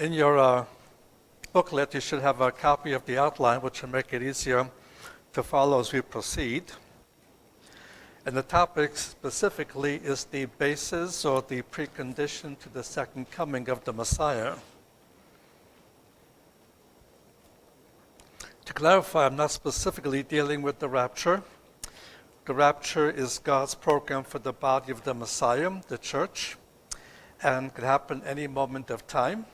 In your booklet, you should have a copy of the outline, which will make it easier to follow as we proceed. And the topic specifically is the basis or the precondition to the second coming of the Messiah. To clarify, I'm not specifically dealing with the rapture. The rapture is God's program for the body of the Messiah, the church, and could happen any moment of time.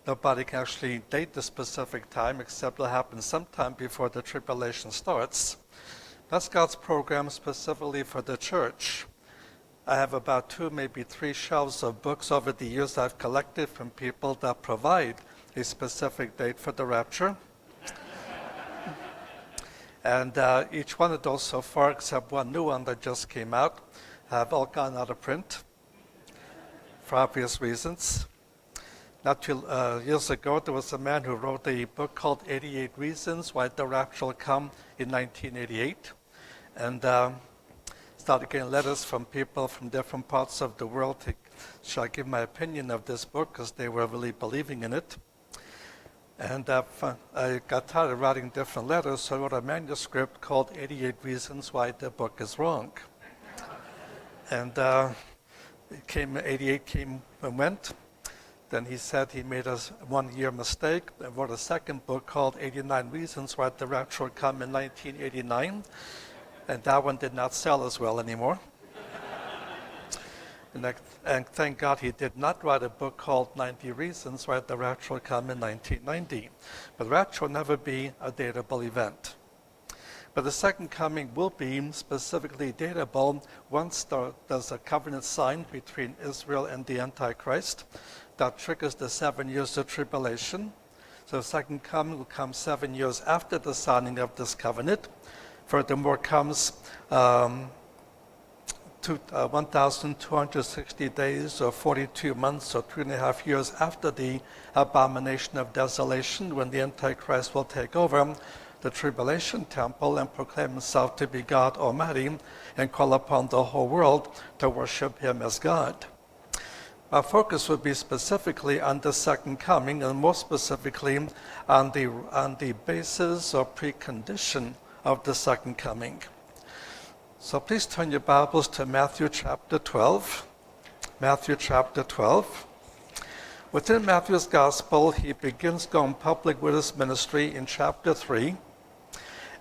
Nobody can actually date the specific time, except it'll happen sometime before the tribulation starts. That's God's program specifically for the church. I have about 2, maybe 3 shelves of books over the years I've collected from people that provide a specific date for the rapture. And each one of those so far, except one new one that just came out, have all gone out of print for obvious reasons. Not too years ago, there was a man who wrote a book called 88 Reasons Why the Rapture Will Come in 1988. And started getting letters from people from different parts of the world should I give my opinion of this book, because they were really believing in it. And I got tired of writing different letters, so I wrote a manuscript called 88 Reasons Why the Book is Wrong. And 88 came and went. Then he said he made a 1-year mistake and wrote a second book called 89 Reasons Why the Rapture Would Come in 1989. And that one did not sell as well anymore. And thank God he did not write a book called 90 Reasons Why the Rapture Will Come in 1990. But the rapture will never be a datable event. But the second coming will be specifically datable once there's a covenant signed between Israel and the Antichrist that triggers the 7 years of tribulation. So the second coming will come 7 years after the signing of this covenant. Furthermore comes 1,260 days or 42 months or 3.5 years after the abomination of desolation, when the Antichrist will take over the tribulation temple and proclaim himself to be God Almighty and call upon the whole world to worship him as God. Our focus would be specifically on the second coming, and more specifically on the basis or precondition of the second coming. So please turn your Bibles to Matthew chapter 12. Matthew chapter 12. Within Matthew's gospel, he begins going public with his ministry in chapter 3.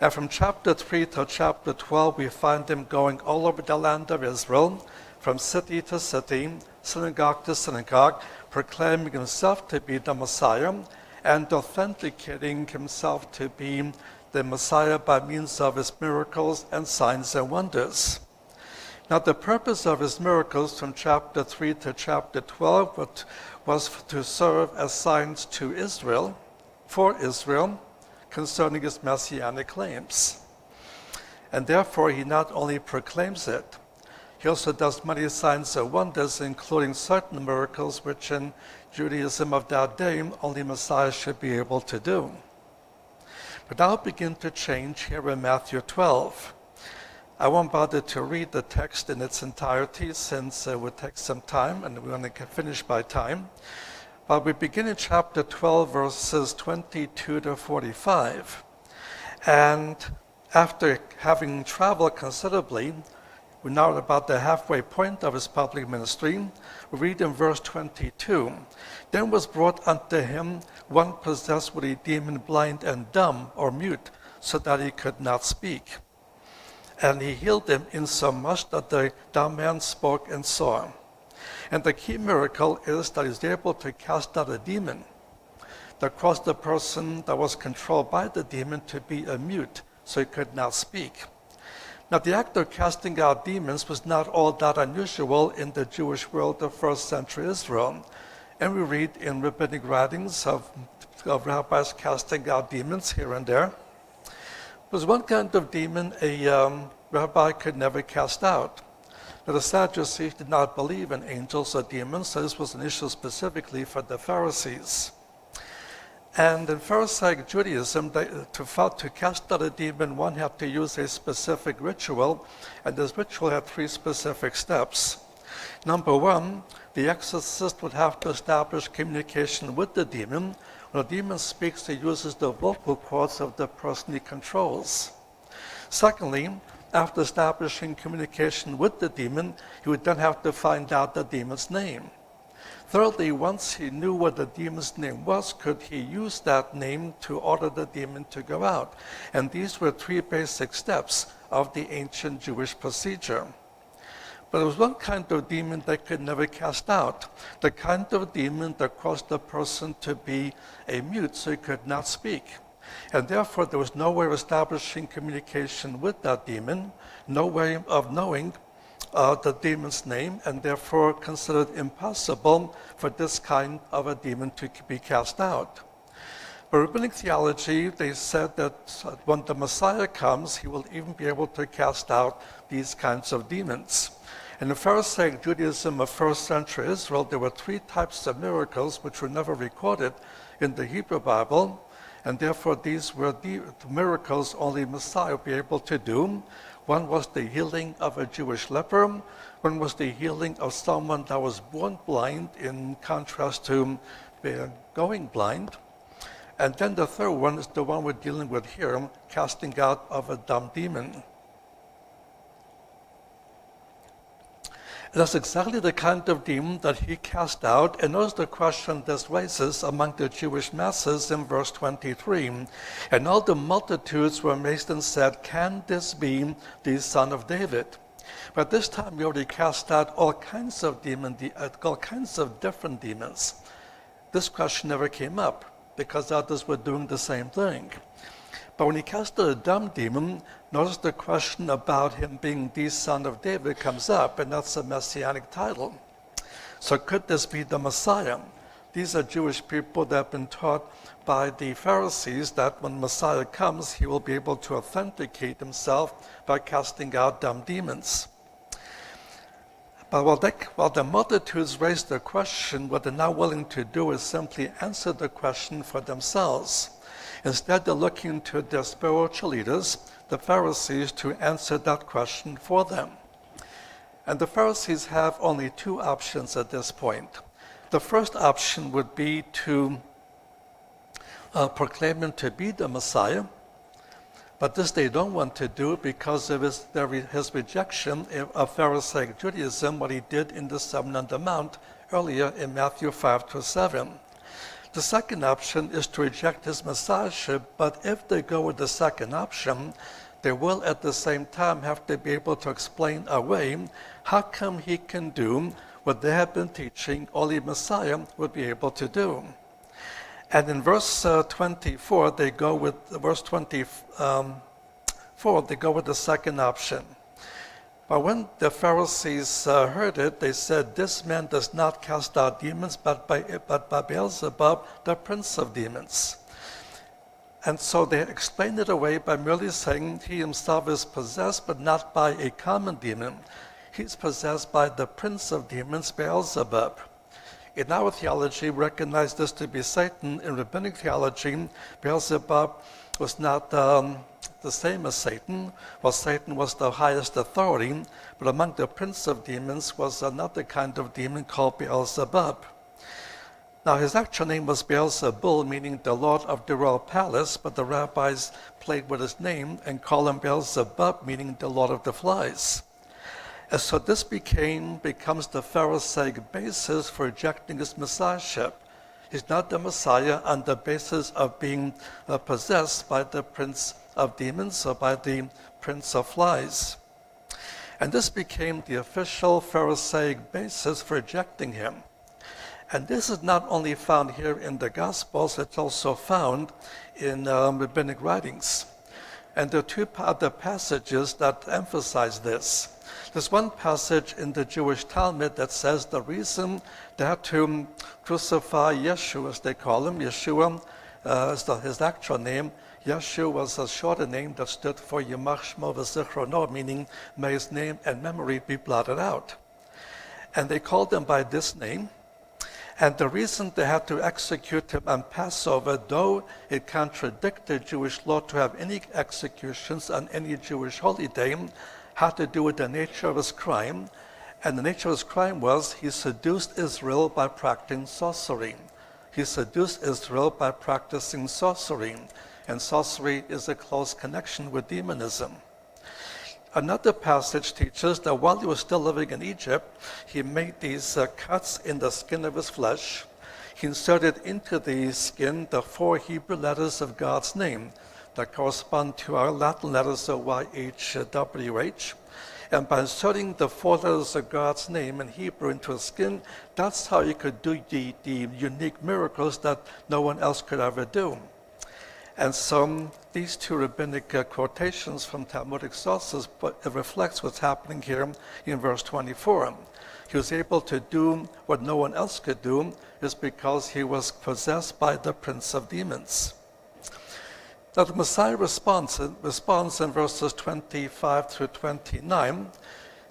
And from chapter 3 to chapter 12, we find him going all over the land of Israel, from city to city, synagogue to synagogue, proclaiming himself to be the Messiah and authenticating himself to be the Messiah by means of his miracles and signs and wonders. Now, the purpose of his miracles from chapter 3 to chapter 12 was to serve as signs to Israel, for Israel, concerning his messianic claims. And therefore, he not only proclaims it, he also does many signs and wonders, including certain miracles which in Judaism of that day only Messiah should be able to do. But now begin to change here in Matthew 12. I won't bother to read the text in its entirety, since it would take some time and we're going to finish by time. But we begin in chapter 12, verses 22 to 45. And after having traveled considerably, we're now at about the halfway point of his public ministry. We read in verse 22, "Then was brought unto him one possessed with a demon, blind and dumb or mute, so that he could not speak. And he healed him insomuch that the dumb man spoke and saw." And the key miracle is that he's able to cast out a demon that caused the person that was controlled by the demon to be a mute, so he could not speak. Now, the act of casting out demons was not all that unusual in the Jewish world of first century Israel. And we read in rabbinic writings of rabbis casting out demons here and there. There was one kind of demon a rabbi could never cast out. Now, the Sadducees did not believe in angels or demons, so this was an issue specifically for the Pharisees. And in Pharisaic Judaism, to cast out a demon, one had to use a specific ritual, and this ritual had 3 specific steps. Number one, the exorcist would have to establish communication with the demon. When a demon speaks, he uses the vocal cords of the person he controls. Secondly, after establishing communication with the demon, he would then have to find out the demon's name. Thirdly, once he knew what the demon's name was, could he use that name to order the demon to go out? And these were three basic steps of the ancient Jewish procedure. But there was one kind of demon they could never cast out, the kind of demon that caused the person to be a mute, so he could not speak. And therefore, there was no way of establishing communication with that demon, no way of knowing the demon's name, and therefore considered impossible for this kind of a demon to be cast out. But rabbinic theology, they said that when the Messiah comes, he will even be able to cast out these kinds of demons. In the Pharisaic Judaism of first century Israel, there were three types of miracles which were never recorded in the Hebrew Bible, and therefore these were the miracles only Messiah would be able to do. One was the healing of a Jewish leper. One was the healing of someone that was born blind, in contrast to going blind. And then the third one is the one we're dealing with here, casting out of a dumb demon. And that's exactly the kind of demon that he cast out. And notice the question this raises among the Jewish masses in verse 23. And all the multitudes were amazed and said, "Can this be the Son of David?" But this time we already cast out all kinds of all kinds of different demons. This question never came up because others were doing the same thing. But when he cast out a dumb demon, notice the question about him being the Son of David comes up, and that's a messianic title. So could this be the Messiah? These are Jewish people that have been taught by the Pharisees that when Messiah comes, he will be able to authenticate himself by casting out dumb demons. But while the multitudes raised the question, what they're not willing to do is simply answer the question for themselves. Instead, they're looking to their spiritual leaders, the Pharisees, to answer that question for them. And the Pharisees have only two options at this point. The first option would be to proclaim him to be the Messiah, but this they don't want to do because of his rejection of Pharisaic Judaism, what he did in the Sermon on the Mount earlier in Matthew 5-7. The second option is to reject his messiahship, but if they go with the second option, they will at the same time have to be able to explain away how come he can do what they have been teaching only Messiah would be able to do. And in verse 24, they go with the second option. But when the Pharisees heard it, they said, "This man does not cast out demons, but by Beelzebub, the prince of demons." And so they explained it away by merely saying he himself is possessed, but not by a common demon. He's possessed by the prince of demons, Beelzebub. In our theology, we recognize this to be Satan. In rabbinic theology, Beelzebub was not the same as Satan. Well, Satan was the highest authority, but among the prince of demons was another kind of demon called Beelzebub. Now, his actual name was Beelzebul, meaning the Lord of the Royal Palace, but the rabbis played with his name and called him Beelzebub, meaning the Lord of the Flies. And so this becomes the Pharisaic basis for rejecting his messiahship. He's not the Messiah on the basis of being possessed by the prince of demons or by the prince of flies. And this became the official Pharisaic basis for rejecting him. And this is not only found here in the Gospels, it's also found in rabbinic writings. And there are two other passages that emphasize this. There's one passage in the Jewish Talmud that says the reason they had to crucify Yeshua, as they call him, Yeshua is his actual name. Yeshua was a shorter name that stood for Yamach Shmo V'Zichrono, meaning may his name and memory be blotted out. And they called him by this name. And the reason they had to execute him on Passover, though it contradicted Jewish law to have any executions on any Jewish holy day, had to do with the nature of his crime. And the nature of his crime was he seduced Israel by practicing sorcery. He seduced Israel by practicing sorcery. And sorcery is a close connection with demonism. Another passage teaches that while he was still living in Egypt, he made these cuts in the skin of his flesh. He inserted into the skin the 4 Hebrew letters of God's name that correspond to our Latin letters of YHWH. And by inserting the 4 letters of God's name in Hebrew into his skin, that's how you could do the unique miracles that no one else could ever do. And so these 2 rabbinic quotations from Talmudic sources, but it reflects what's happening here in verse 24. He was able to do what no one else could do is because he was possessed by the prince of demons. Now the Messiah responds in verses 25 through 29,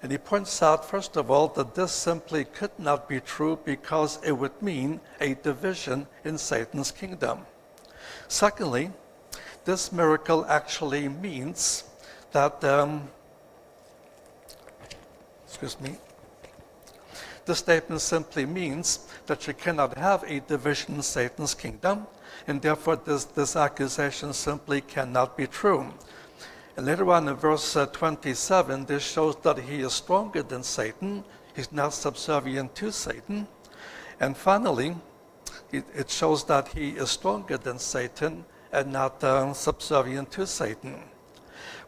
and he points out, first of all, that this simply could not be true because it would mean a division in Satan's kingdom. Secondly, this miracle actually means that, this statement simply means that you cannot have a division in Satan's kingdom, and therefore this accusation simply cannot be true. And later on in verse 27, this shows that he is stronger than Satan. He's not subservient to Satan. And finally, it shows that he is stronger than Satan and not subservient to Satan.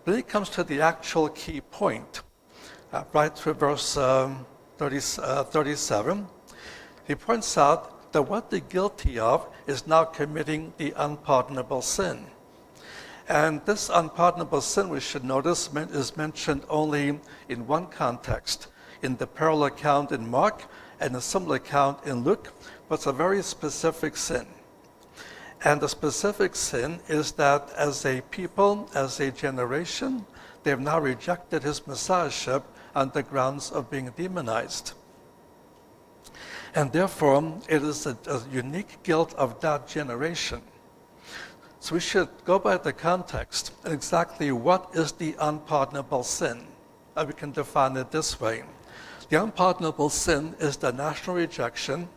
When it comes to the actual key point, right through verse 37, he points out that what they're guilty of is now committing the unpardonable sin. And this unpardonable sin, we should notice, is mentioned only in one context, in the parallel account in Mark and a similar account in Luke, but it's a very specific sin. And the specific sin is that as a people, as a generation, they have now rejected his messiahship on the grounds of being demonized. And therefore, it is a unique guilt of that generation. So we should go by the context and exactly what is the unpardonable sin. And we can define it this way. The unpardonable sin is the national rejection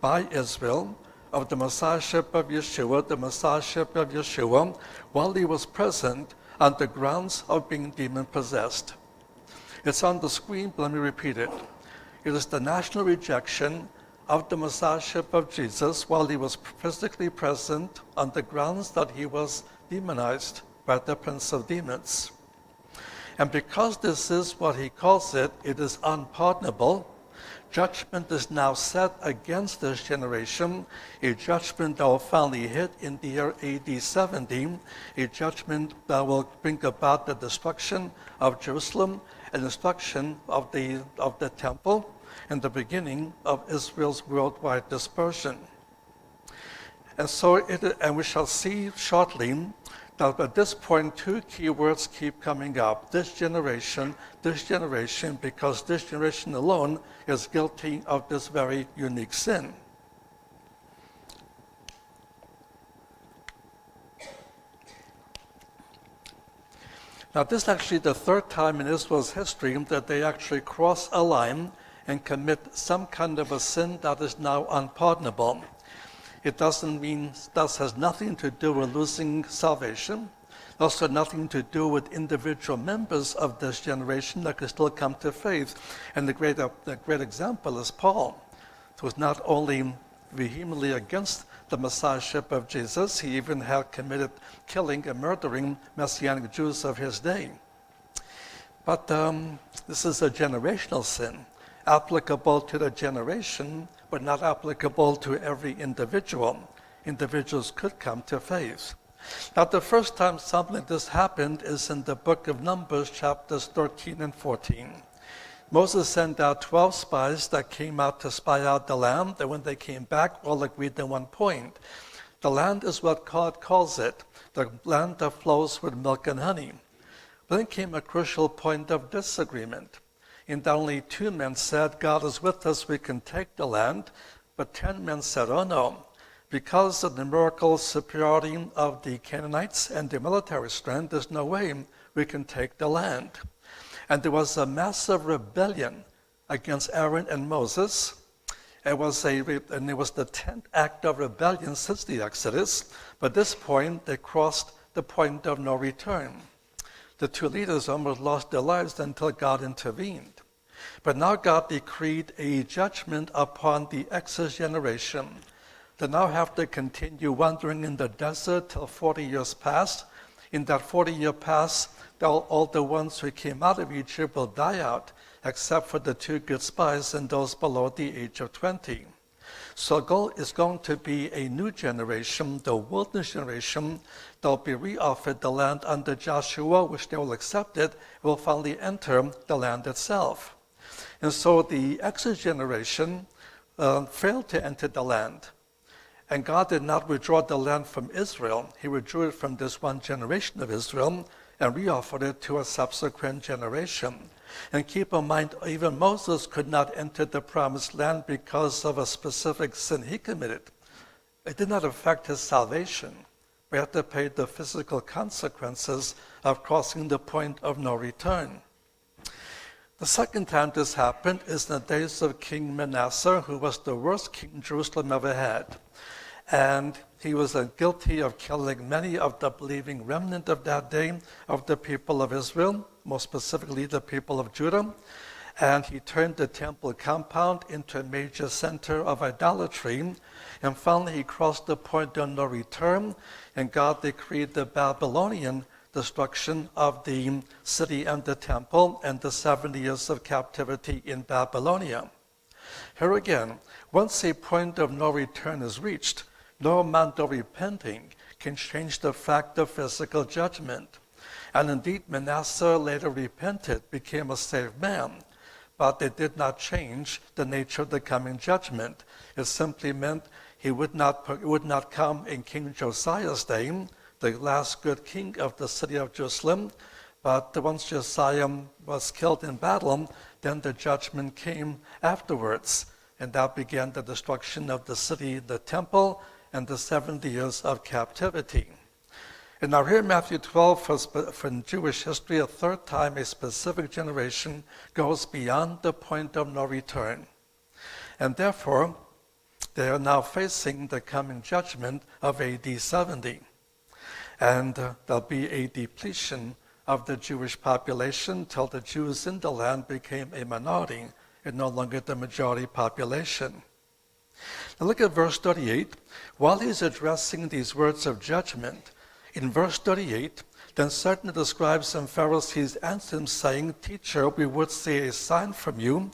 by Israel of the messiahship of Yeshua, while he was present on the grounds of being demon-possessed. It's on the screen, but let me repeat it. It is the national rejection of the messiahship of Jesus while he was physically present on the grounds that he was demonized by the prince of demons. And because this is what he calls it, it is unpardonable. Judgment is now set against this generation, a judgment that will finally hit in the year AD 70, a judgment that will bring about the destruction of Jerusalem and destruction of the temple and the beginning of Israel's worldwide dispersion. And we shall see shortly that at this point, 2 key words keep coming up. This generation, because this generation alone is guilty of this very unique sin. Now, this is actually the 3rd time in Israel's history that they actually cross a line and commit some kind of a sin that is now unpardonable. It thus has nothing to do with losing salvation, also nothing to do with individual members of this generation that could still come to faith. And the great example is Paul, who was not only vehemently against the messiahship of Jesus, he even had committed killing and murdering Messianic Jews of his day. But this is a generational sin, applicable to the generation, but not applicable to every individual. Individuals could come to faith. Now, the first time something like this happened is in the book of Numbers, chapters 13 and 14. Moses sent out 12 spies that came out to spy out the land, and when they came back, all agreed on one point. The land is what God calls it, the land that flows with milk and honey. But then came a crucial point of disagreement. In that only 2 men said, God is with us, we can take the land. But 10 men said, oh no, because of the numerical superiority of the Canaanites and their military strength, there's no way we can take the land. And there was a massive rebellion against Aaron and Moses. It was the 10th act of rebellion since the Exodus. But at this point, they crossed the point of no return. The two leaders almost lost their lives until God intervened. But now God decreed a judgment upon the Exodus generation. They now have to continue wandering in the desert till 40 years pass. In that 40-year pass, all the ones who came out of Egypt will die out, except for the 2 good spies and those below the age of 20. So is going to be a new generation, the wilderness generation. They'll be re-offered the land under Joshua, which they will accept it, will finally enter the land itself. And so the Exodus generation failed to enter the land. And God did not withdraw the land from Israel. He withdrew it from this one generation of Israel and re-offered it to a subsequent generation. And keep in mind, even Moses could not enter the promised land because of a specific sin he committed. It did not affect his salvation. We had to pay the physical consequences of crossing the point of no return. The second time this happened is in the days of King Manasseh, who was the worst king Jerusalem ever had. And he was guilty of killing many of the believing remnant of that day of the people of Israel, more specifically the people of Judah. And he turned the temple compound into a major center of idolatry. And finally he crossed the point of no return, and God decreed the Babylonian destruction of the city and the temple and the 70 years of captivity in Babylonia. Here again, once a point of no return is reached, no amount of repenting can change the fact of physical judgment. And indeed, Manasseh later repented, became a saved man, but it did not change the nature of the coming judgment. It simply meant it would not come in King Josiah's day, the last good king of the city of Jerusalem. But once Josiah was killed in battle, then the judgment came afterwards. And that began the destruction of the city, the temple, and the 70 years of captivity. And now here in Matthew 12, for Jewish history, a third time a specific generation goes beyond the point of no return. And therefore, they are now facing the coming judgment of AD 70. And there'll be a depletion of the Jewish population till the Jews in the land became a minority and no longer the majority population. Now look at verse 38. While he's addressing these words of judgment, in verse 38, then certain of the scribes and Pharisees answered him, saying, "Teacher, we would see a sign from you,"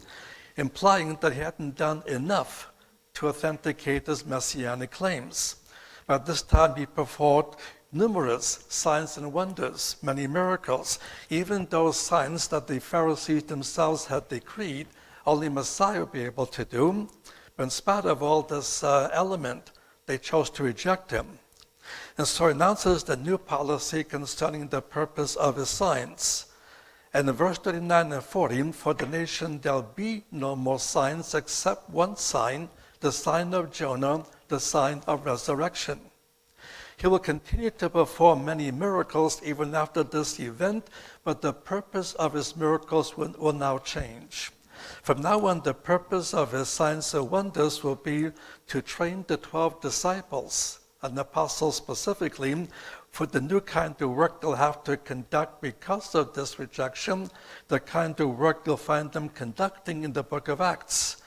implying that he hadn't done enough to authenticate his messianic claims. But this time he performed numerous signs and wonders, many miracles, even those signs that the Pharisees themselves had decreed only Messiah would be able to do. But in spite of all this element, they chose to reject him. And so he announces the new policy concerning the purpose of his signs. And in verse 39 and 40, "For the nation there'll be no more signs except one sign, the sign of Jonah, the sign of resurrection." He will continue to perform many miracles even after this event, but the purpose of his miracles will now change. From now on, the purpose of his signs and wonders will be to train the 12 disciples, and the apostles specifically, for the new kind of work they'll have to conduct because of this rejection, the kind of work you'll find them conducting in the book of Acts.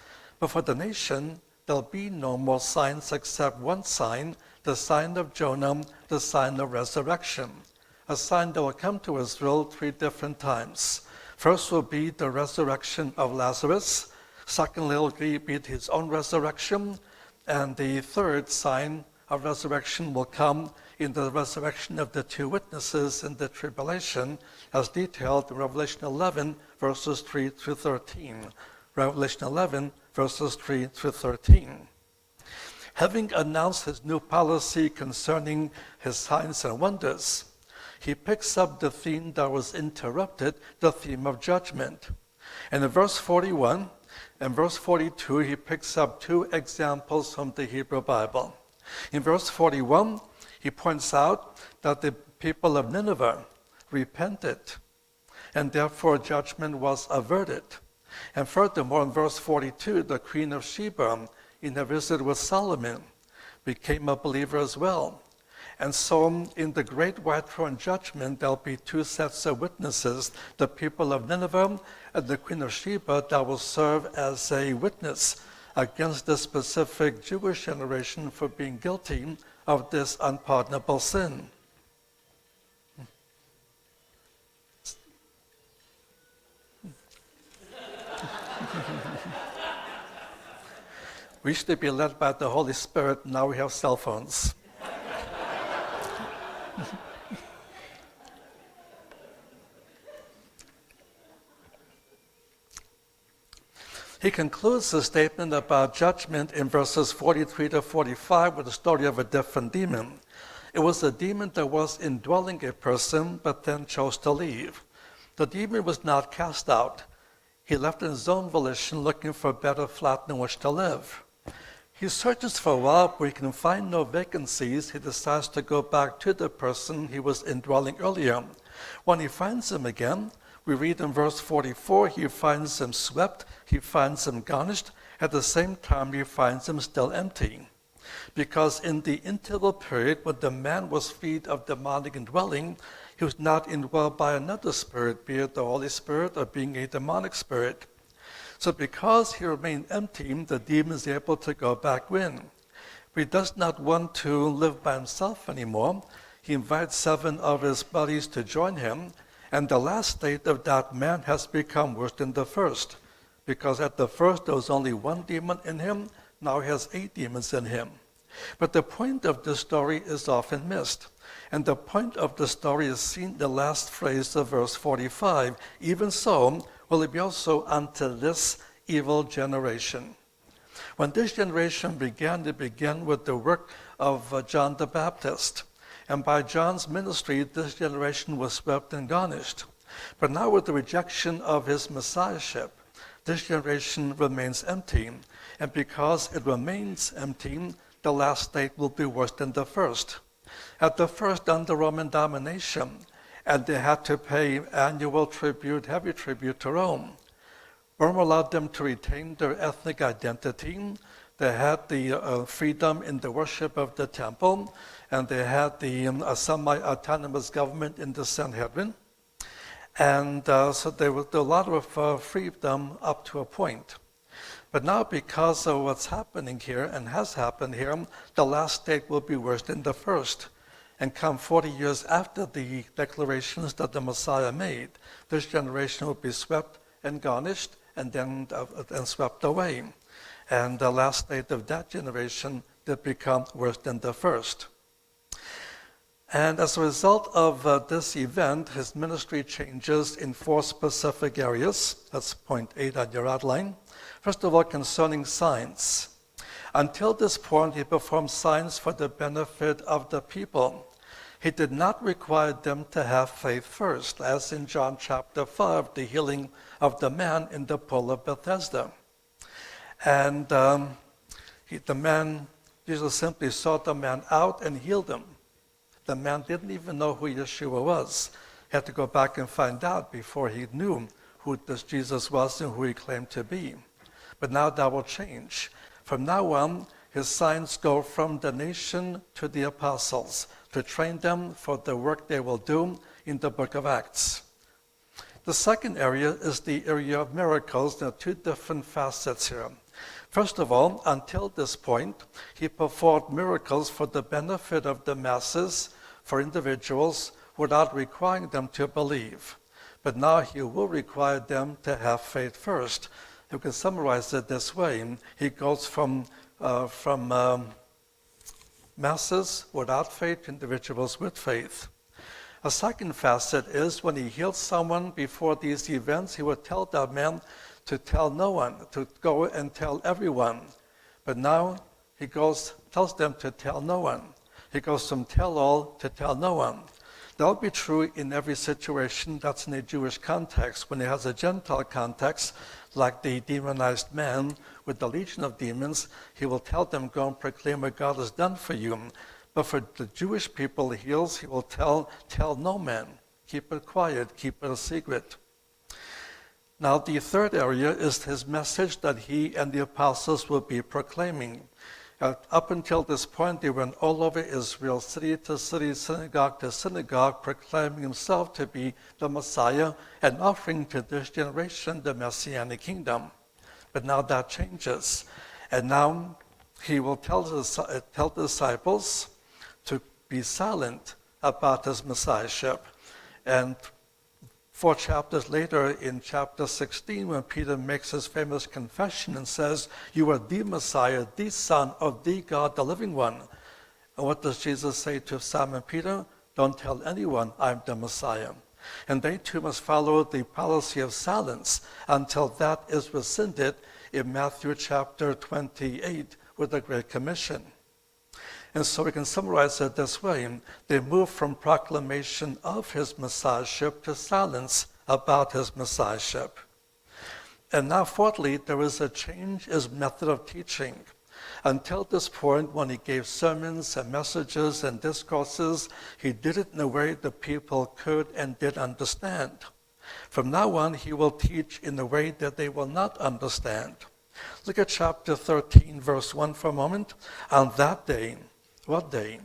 But for the nation, there'll be no more signs except one sign, the sign of Jonah, the sign of resurrection, a sign that will come to Israel 3 different times. First will be the resurrection of Lazarus. Secondly, will be his own resurrection. And the third sign of resurrection will come in the resurrection of the 2 witnesses in the tribulation, as detailed in Revelation 11, verses 3 through 13. Revelation 11, verses 3 through 13. Having announced his new policy concerning his signs and wonders, he picks up the theme that was interrupted, the theme of judgment. And in verse 41 and verse 42, he picks up 2 examples from the Hebrew Bible. In verse 41, he points out that the people of Nineveh repented, and therefore judgment was averted. And furthermore, in verse 42, the Queen of Sheba, in her visit with Solomon, became a believer as well. And so in the great white throne judgment, there'll be two sets of witnesses, the people of Nineveh and the Queen of Sheba, that will serve as a witness against the specific Jewish generation for being guilty of this unpardonable sin. We used to be led by the Holy Spirit, now we have cell phones. He concludes his statement about judgment in verses 43 to 45 with the story of a different demon. It was a demon that was indwelling a person, but then chose to leave. The demon was not cast out. He left in his own volition, looking for a better flat in which to live. He searches for a while, but he can find no vacancies. He decides to go back to the person he was indwelling earlier. When he finds him again, we read in verse 44, he finds him swept, he finds him garnished. At the same time, he finds him still empty. Because in the interval period when the man was freed of demonic indwelling, he was not indwelled by another spirit, be it the Holy Spirit or being a demonic spirit. So because he remained empty, the demon is able to go back in. But he does not want to live by himself anymore. He invites 7 of his buddies to join him, and the last state of that man has become worse than the first. Because at the first there was only 1 demon in him, now he has 8 demons in him. But the point of this story is often missed. And the point of the story is seen in the last phrase of verse 45. Even so, will it be also unto this evil generation. When this generation began, it began with the work of John the Baptist. And by John's ministry, this generation was swept and garnished. But now with the rejection of his messiahship, this generation remains empty. And because it remains empty, the last state will be worse than the first. At the first, under Roman domination, and they had to pay annual tribute, heavy tribute to Rome. Rome allowed them to retain their ethnic identity. They had the freedom in the worship of the temple, and they had the semi-autonomous government in the Sanhedrin. And so there was a lot of freedom up to a point. But now because of what's happening here and has happened here, the last state will be worse than the first. And come 40 years after the declarations that the Messiah made, this generation will be swept and garnished and then swept away. And the last state of that generation did become worse than the first. And as a result of this event, his ministry changes in 4 specific areas. That's point 8 on your outline. First of all, concerning signs. Until this point, he performed signs for the benefit of the people. He did not require them to have faith first, as in John chapter 5, the healing of the man in the pool of Bethesda. And Jesus simply sought the man out and healed him. The man didn't even know who Yeshua was. He had to go back and find out before he knew who this Jesus was and who he claimed to be. But now that will change. From now on, his signs go from the nation to the apostles to train them for the work they will do in the book of Acts. The second area is the area of miracles. There are 2 different facets here. First of all, until this point, he performed miracles for the benefit of the masses, for individuals, without requiring them to believe. But now he will require them to have faith first. You can summarize it this way. He goes from masses without faith to individuals with faith. A second facet is when he healed someone before these events, he would tell that man to tell no one, to go and tell everyone. But now he tells them to tell no one. He goes from tell all to tell no one. That will be true in every situation that's in a Jewish context. When it has a Gentile context, like the demonized man with the legion of demons, he will tell them, go and proclaim what God has done for you. But for the Jewish people he heals, he will tell no man. Keep it quiet, keep it a secret. Now, the third area is his message that he and the apostles will be proclaiming. Up until this point, they went all over Israel, city to city, synagogue to synagogue, proclaiming himself to be the Messiah and offering to this generation the Messianic kingdom. But now that changes. And now he will tell disciples to be silent about his messiahship. And 4 chapters later, in chapter 16, when Peter makes his famous confession and says, "You are the Messiah, the Son of the God, the living one." And what does Jesus say to Simon Peter? "Don't tell anyone I'm the Messiah." And they too must follow the policy of silence until that is rescinded in Matthew chapter 28 with the Great Commission. And so we can summarize it this way. They move from proclamation of his messiahship to silence about his messiahship. And now, fourthly, there is a change in his method of teaching. Until this point, when he gave sermons and messages and discourses, he did it in a way that people could and did understand. From now on, he will teach in a way that they will not understand. Look at chapter 13, verse 1 for a moment. On that day, what day?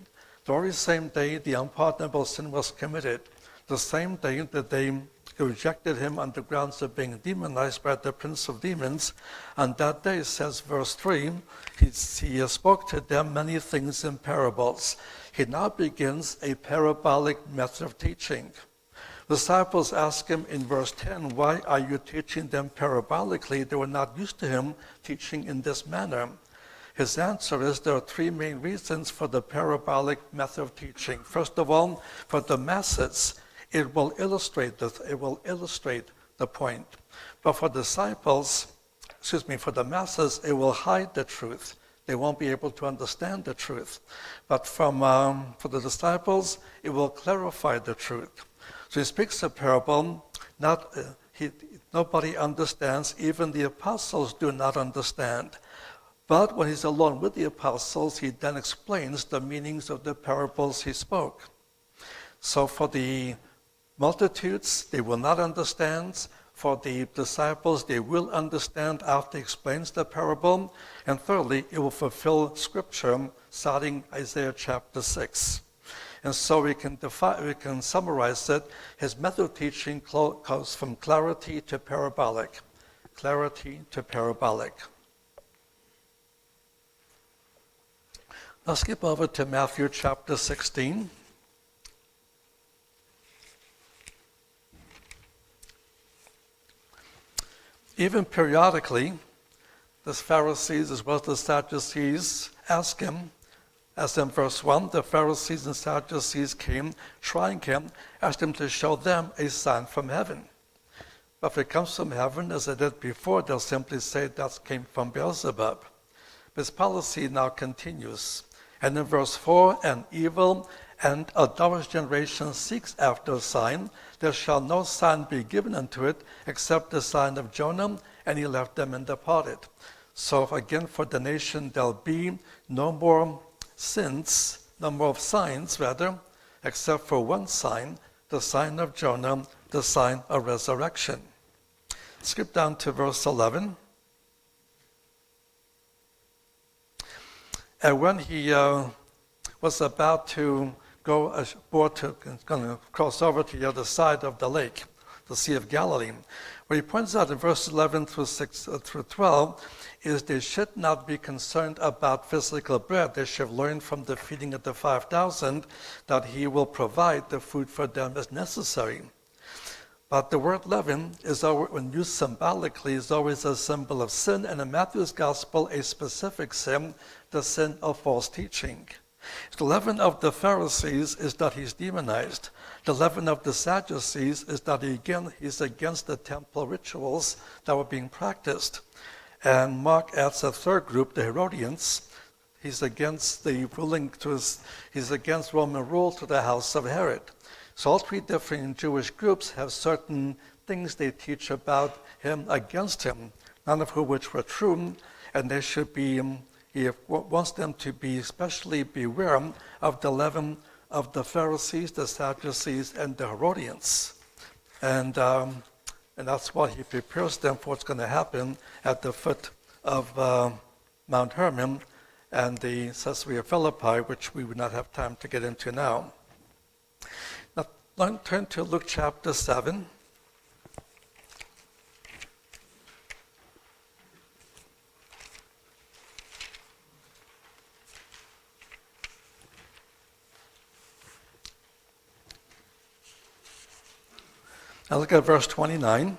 The very same day the unpardonable sin was committed, the same day that they rejected him on the grounds of being demonized by the prince of demons. On that day, says verse 3, he spoke to them many things in parables. He now begins a parabolic method of teaching. The disciples ask him in verse 10, "Why are you teaching them parabolically?" They were not used to him teaching in this manner. His answer is there are 3 main reasons for the parabolic method of teaching. First of all, for the masses, it will illustrate the point. But for for the masses, it will hide the truth. They won't be able to understand the truth. But for the disciples, it will clarify the truth. So he speaks a parable. Nobody understands. Even the apostles do not understand. But when he's alone with the apostles, he then explains the meanings of the parables he spoke. So for the multitudes, they will not understand. For the disciples, they will understand after he explains the parable. And thirdly, it will fulfill Scripture, starting Isaiah chapter 6. And so we can summarize it. His method of teaching goes from clarity to parabolic. Clarity to parabolic. Now skip over to Matthew chapter 16. Even periodically, the Pharisees as well as the Sadducees ask him, as in verse 1, the Pharisees and Sadducees came, trying him, asked him to show them a sign from heaven. But if it comes from heaven, as it did before, they'll simply say that came from Beelzebub. His policy now continues. And in verse 4, an evil and adulterous generation seeks after a sign. There shall no sign be given unto it, except the sign of Jonah. And he left them and departed. So again, for the nation, there'll be no more signs, except for one sign, the sign of Jonah, the sign of resurrection. Skip down to verse 11. And when he was about to go aboard to cross over to the other side of the lake, the Sea of Galilee, what he points out in verses 11 through 12 is they should not be concerned about physical bread. They should learn from the feeding of the 5,000 that he will provide the food for them as necessary. But the word leaven, when used symbolically, is always a symbol of sin, and in Matthew's gospel, a specific sin, the sin of false teaching. The leaven of the Pharisees is that he's demonized. The leaven of the Sadducees is that he's against the temple rituals that were being practiced. And Mark adds a third group, the Herodians. He's against he's against Roman rule to the house of Herod. So all 3 different Jewish groups have certain things they teach about him against him, none of which were true, and they should be, he wants them to be especially beware of the leaven of the Pharisees, the Sadducees, and the Herodians. And And that's why he prepares them for what's going to happen at the foot of Mount Hermon and the Caesarea Philippi, which we would not have time to get into now. Now, let's turn to Luke chapter 7. Now look at verse 29.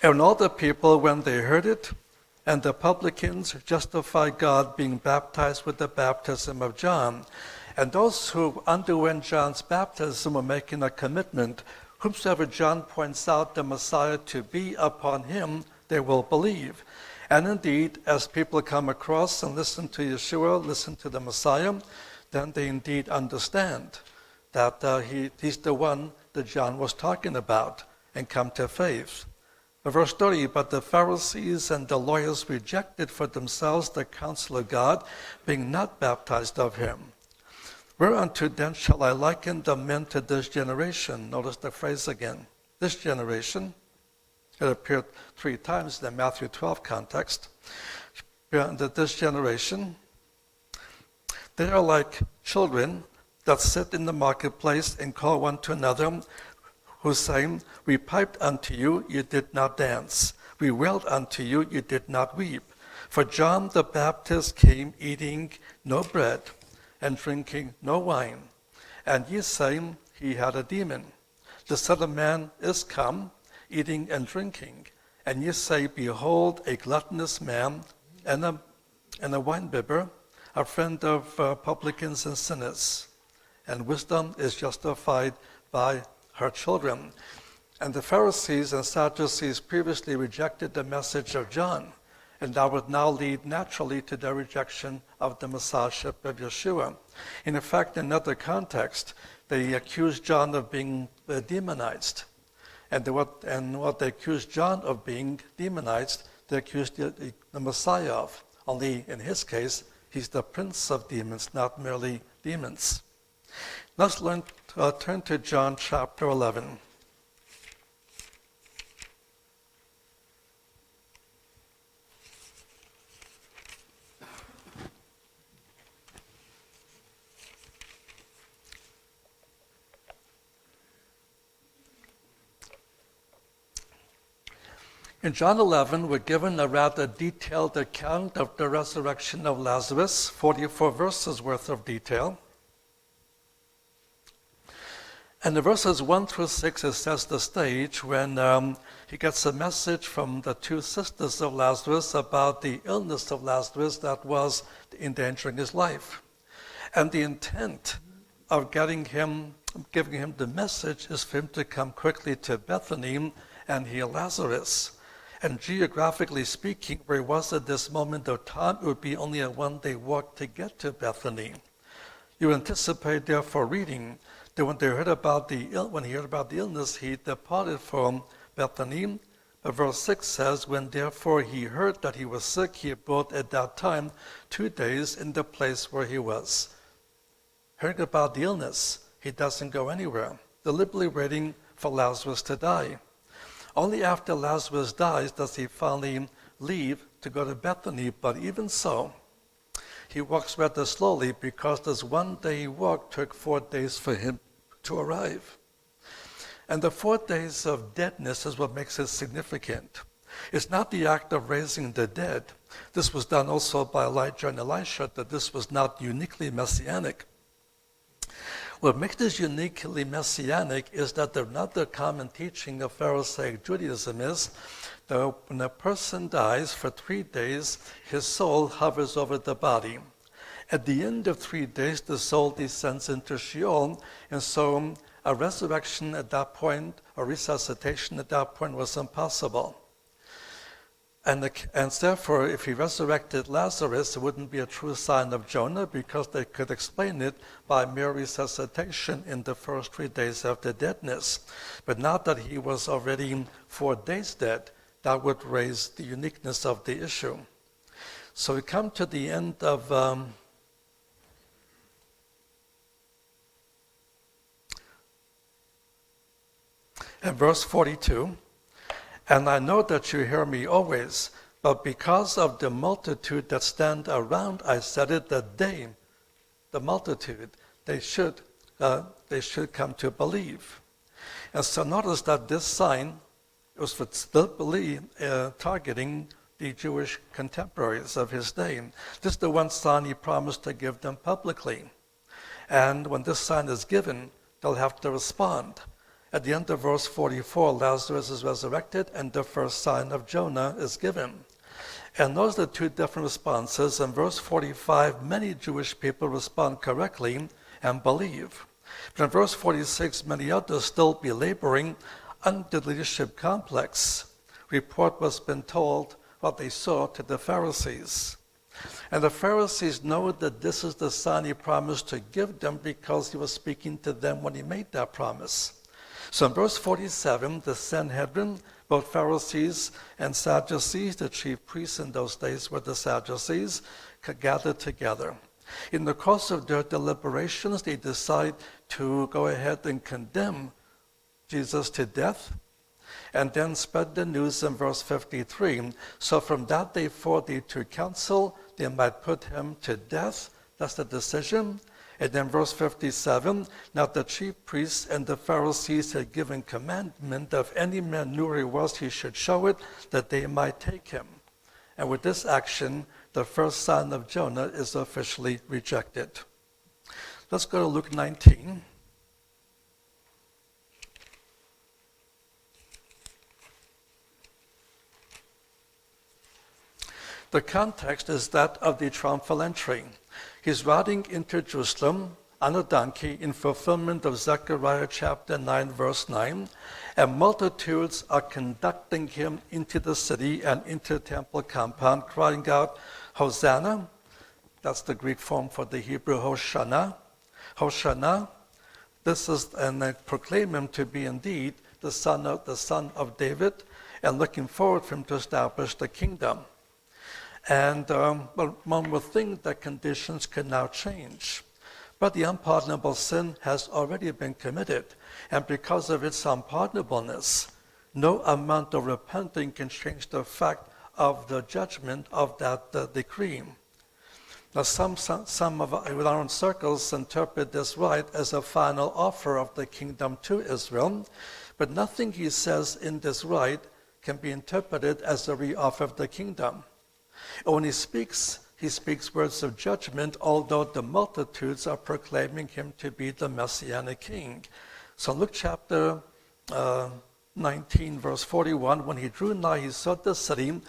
And all the people, when they heard it, and the publicans justified God, being baptized with the baptism of John. And those who underwent John's baptism were making a commitment. Whomsoever John points out the Messiah to be, upon him they will believe. And indeed, as people come across and listen to Yeshua, listen to the Messiah, then they indeed understand that he's the one that John was talking about and come to faith. Verse 30, but the Pharisees and the lawyers rejected for themselves the counsel of God, being not baptized of him. Whereunto then shall I liken the men to this generation? Notice the phrase again. This generation. It appeared 3 times in the Matthew 12 context. That this generation, they are like children that sit in the marketplace and call one to another, who say, we piped unto you, you did not dance. We wailed unto you, you did not weep. For John the Baptist came eating no bread and drinking no wine. And ye say, he had a demon. The Son of Man is come, eating and drinking. And ye say, behold, a gluttonous man and a winebibber, a friend of publicans and sinners. And wisdom is justified by her children. And the Pharisees and Sadducees previously rejected the message of John, and that would now lead naturally to their rejection of the Messiahship of Yeshua. In fact, in another context, they accused John of being demonized. And what they accused John of being demonized, they accused the Messiah of. Only in his case, he's the prince of demons, not merely demons. Let's turn to John chapter 11. In John 11, we're given a rather detailed account of the resurrection of Lazarus, 44 verses worth of detail. And in verses 1 through 6, it sets the stage when he gets a message from the 2 sisters of Lazarus about the illness of Lazarus that was endangering his life. And the intent of giving him the message is for him to come quickly to Bethany and heal Lazarus. And geographically speaking, where he was at this moment of time, it would be only a 1-day walk to get to Bethany. You anticipate, therefore, reading that when he heard about the illness, he departed from Bethany. But verse 6 says, when therefore he heard that he was sick, he abode at that time 2 days in the place where he was. Hearing about the illness, he doesn't go anywhere, deliberately waiting for Lazarus to die. Only after Lazarus dies does he finally leave to go to Bethany, but even so, he walks rather slowly because this 1-day walk took 4 days for him to arrive. And the 4 days of deadness is what makes it significant. It's not the act of raising the dead. This was done also by Elijah and Elisha, that this was not uniquely messianic. What makes this uniquely messianic is that another common teaching of Pharisaic Judaism is that when a person dies for 3 days, his soul hovers over the body. At the end of 3 days, the soul descends into Sheol, and so a resurrection at that point, or resuscitation at that point, was impossible. And therefore, if he resurrected Lazarus, it wouldn't be a true sign of Jonah, because they could explain it by mere resuscitation in the first 3 days after deadness. But now that he was already 4 days dead, that would raise the uniqueness of the issue. So we come to the end of And verse 42, and I know that you hear me always, but because of the multitude that stand around, I said it, that they, the multitude, they should come to believe. And so notice that this sign was still targeting the Jewish contemporaries of his day. This is the one sign he promised to give them publicly. And when this sign is given, they'll have to respond. At the end of verse 44, Lazarus is resurrected and the first sign of Jonah is given. And those are the two different responses. In verse 45, many Jewish people respond correctly and believe. But in verse 46, many others still belaboring under the leadership complex. Report what's been told, what they saw to the Pharisees. And the Pharisees know that this is the sign he promised to give them because he was speaking to them when he made that promise. So in verse 47, the Sanhedrin, both Pharisees and Sadducees, the chief priests in those days were the Sadducees, gathered together. In the course of their deliberations, they decide to go ahead and condemn Jesus to death, and then spread the news in verse 53. So from that day forth, they took counsel, they might put him to death. That's the decision. And then verse 57, now the chief priests and the Pharisees had given commandment of any man knew where he was, he should show it, that they might take him. And with this action, the first sign of Jonah is officially rejected. Let's go to Luke 19. The context is that of the triumphal entry. He's riding into Jerusalem on a donkey in fulfillment of Zechariah chapter 9, verse 9, and multitudes are conducting him into the city and into the temple compound, crying out, Hosanna. That's the Greek form for the Hebrew Hoshana. Hoshana. This is, and they proclaim him to be indeed the son of David, and looking forward for him to establish the kingdom. And one would think that conditions can now change. But the unpardonable sin has already been committed. And because of its unpardonableness, no amount of repenting can change the fact of the judgment of that decree. Now some of our own circles interpret this right as a final offer of the kingdom to Israel. But nothing he says in this right can be interpreted as a re-offer of the kingdom. And when he speaks words of judgment, although the multitudes are proclaiming him to be the Messianic king. So Luke chapter 19, verse 41, when he drew nigh, he saw the city,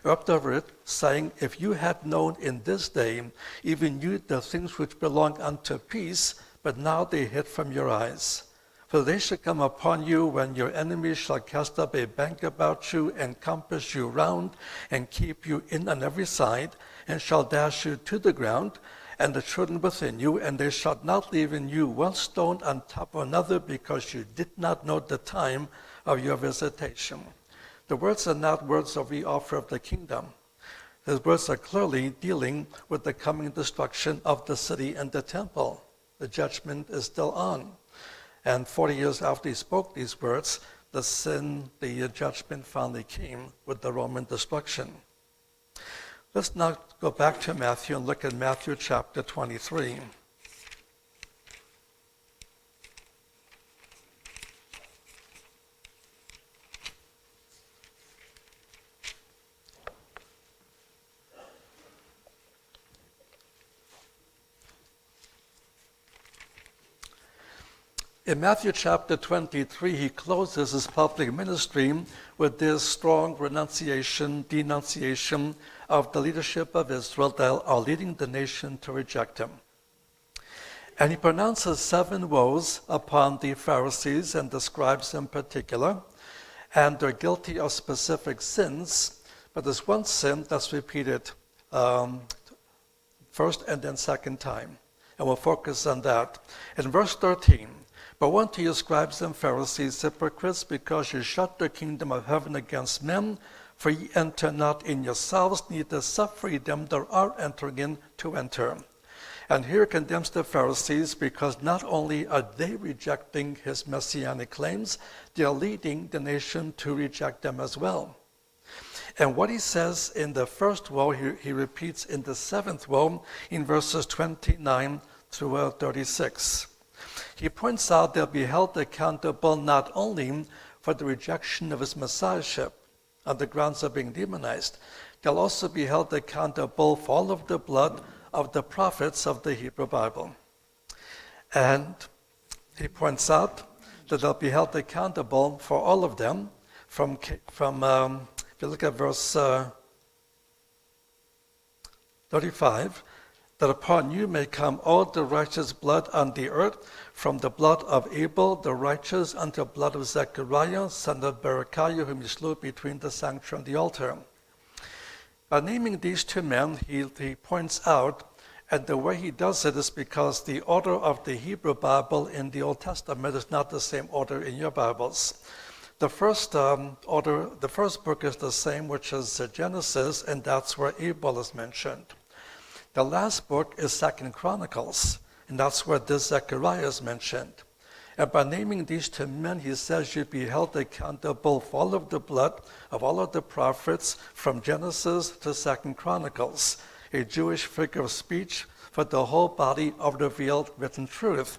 wept over it, saying, if you had known in this day, even you, the things which belong unto peace, but now they hid from your eyes. For they shall come upon you when your enemies shall cast up a bank about you and compass you round and keep you in on every side and shall dash you to the ground and the children within you, and they shall not leave in you one stone on top of another because you did not know the time of your visitation. The words are not words of the offer of the kingdom. The words are clearly dealing with the coming destruction of the city and the temple. The judgment is still on. And 40 years after he spoke these words, the judgment finally came with the Roman destruction. Let's now go back to Matthew and look at Matthew chapter 23. In Matthew chapter 23, he closes his public ministry with this strong denunciation of the leadership of Israel that are leading the nation to reject him. And he pronounces 7 woes upon the Pharisees and the scribes in particular, and they're guilty of specific sins, but there's one sin that's repeated first and then second time, and we'll focus on that. In verse 13, but woe unto you, scribes and Pharisees, hypocrites, because you shut the kingdom of heaven against men, for ye enter not in yourselves, neither suffer ye them that are entering in to enter. And here condemns the Pharisees because not only are they rejecting his messianic claims, they are leading the nation to reject them as well. And what he says in the first woe, he repeats in the seventh woe in verses 29 through 36. He points out they'll be held accountable not only for the rejection of his messiahship on the grounds of being demonized, they'll also be held accountable for all of the blood of the prophets of the Hebrew Bible. And he points out that they'll be held accountable for all of them from if you look at verse 35, that upon you may come all the righteous blood on the earth, from the blood of Abel the righteous unto the blood of Zechariah, son of Berechiah, whom he slew between the sanctuary and the altar. By naming these two men, he points out, and the way he does it is because the order of the Hebrew Bible in the Old Testament is not the same order in your Bibles. The first the first book is the same, which is Genesis, and that's where Abel is mentioned. The last book is 2 Chronicles, and that's where this Zechariah is mentioned. And by naming these two men, he says you'd be held accountable for all of the blood of all of the prophets from Genesis to 2 Chronicles, a Jewish figure of speech for the whole body of revealed written truth,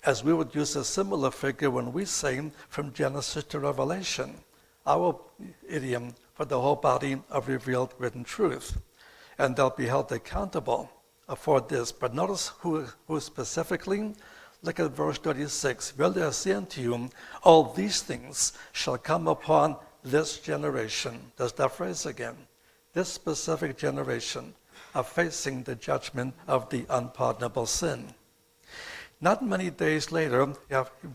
as we would use a similar figure when we say from Genesis to Revelation, our idiom for the whole body of revealed written truth. And they'll be held accountable for this. But notice who specifically. Look at verse 36. Verily I say unto you, all these things shall come upon this generation. There's that phrase again. This specific generation are facing the judgment of the unpardonable sin. Not many days later,